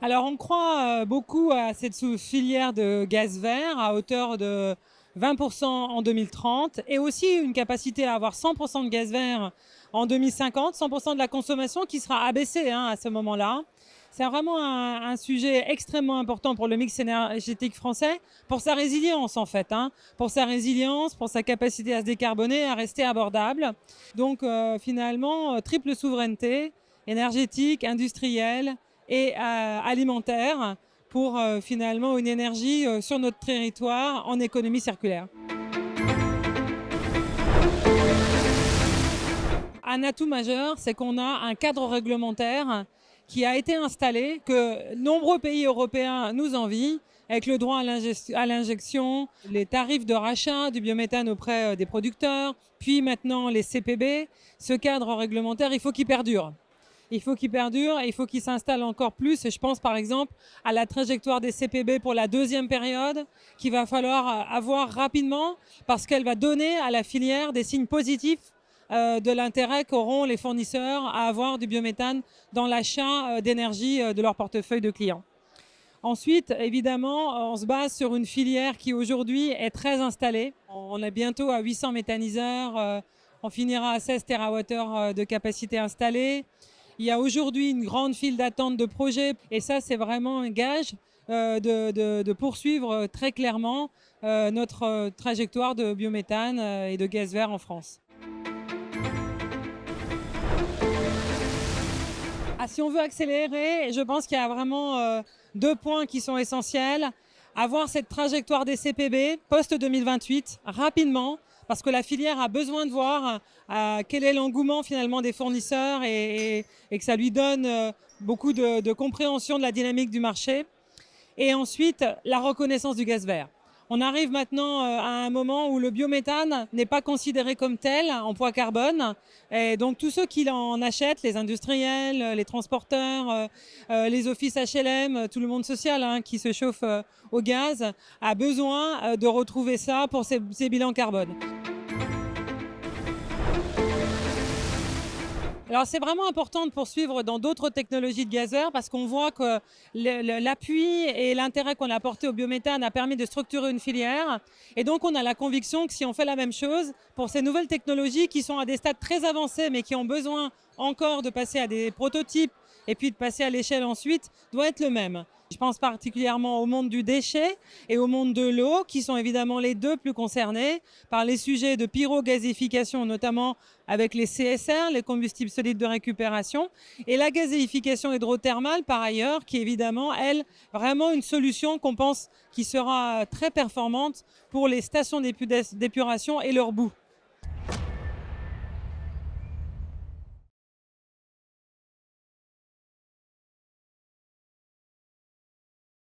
Alors on croit beaucoup à cette filière de gaz vert à hauteur de 20% en 2030 et aussi une capacité à avoir 100% de gaz vert en 2050, 100% de la consommation qui sera abaissée à ce moment-là. C'est vraiment un sujet extrêmement important pour le mix énergétique français, pour sa résilience en fait, pour sa résilience, pour sa capacité à se décarboner, à rester abordable. Donc finalement, triple souveraineté énergétique, industrielle et alimentaire pour finalement une énergie sur notre territoire en économie circulaire. Un atout majeur, c'est qu'on a un cadre réglementaire qui a été installé, que nombreux pays européens nous envient, avec le droit à l'injection, les tarifs de rachat du biométhane auprès des producteurs, puis maintenant les CPB. Ce cadre réglementaire, il faut qu'il perdure. Il faut qu'il perdure et il faut qu'il s'installe encore plus. Et je pense par exemple à la trajectoire des CPB pour la deuxième période qu'il va falloir avoir rapidement parce qu'elle va donner à la filière des signes positifs de l'intérêt qu'auront les fournisseurs à avoir du biométhane dans l'achat d'énergie de leur portefeuille de clients. Ensuite, évidemment, on se base sur une filière qui aujourd'hui est très installée. On est bientôt à 800 méthaniseurs, on finira à 16 TWh de capacité installée. Il y a aujourd'hui une grande file d'attente de projets et ça, c'est vraiment un gage de poursuivre très clairement notre trajectoire de biométhane et de gaz vert en France. Si on veut accélérer, je pense qu'il y a vraiment deux points qui sont essentiels. Avoir cette trajectoire des CPB post-2028 rapidement, parce que la filière a besoin de voir quel est l'engouement finalement des fournisseurs et que ça lui donne beaucoup de compréhension de la dynamique du marché. Et ensuite, la reconnaissance du gaz vert. On arrive maintenant à un moment où le biométhane n'est pas considéré comme tel en poids carbone. Et donc tous ceux qui en achètent, les industriels, les transporteurs, les offices HLM, tout le monde social qui se chauffe au gaz, a besoin de retrouver ça pour ses bilans carbone. Alors c'est vraiment important de poursuivre dans d'autres technologies de gaz vert parce qu'on voit que l'appui et l'intérêt qu'on a apporté au biométhane a permis de structurer une filière. Et donc on a la conviction que si on fait la même chose pour ces nouvelles technologies qui sont à des stades très avancés mais qui ont besoin encore de passer à des prototypes et puis de passer à l'échelle ensuite, doit être le même. Je pense particulièrement au monde du déchet et au monde de l'eau, qui sont évidemment les deux plus concernés par les sujets de pyrogazéification, notamment avec les CSR, les combustibles solides de récupération, et la gazéification hydrothermale par ailleurs, qui est évidemment, elle, vraiment une solution qu'on pense qui sera très performante pour les stations d'épuration et leur bout.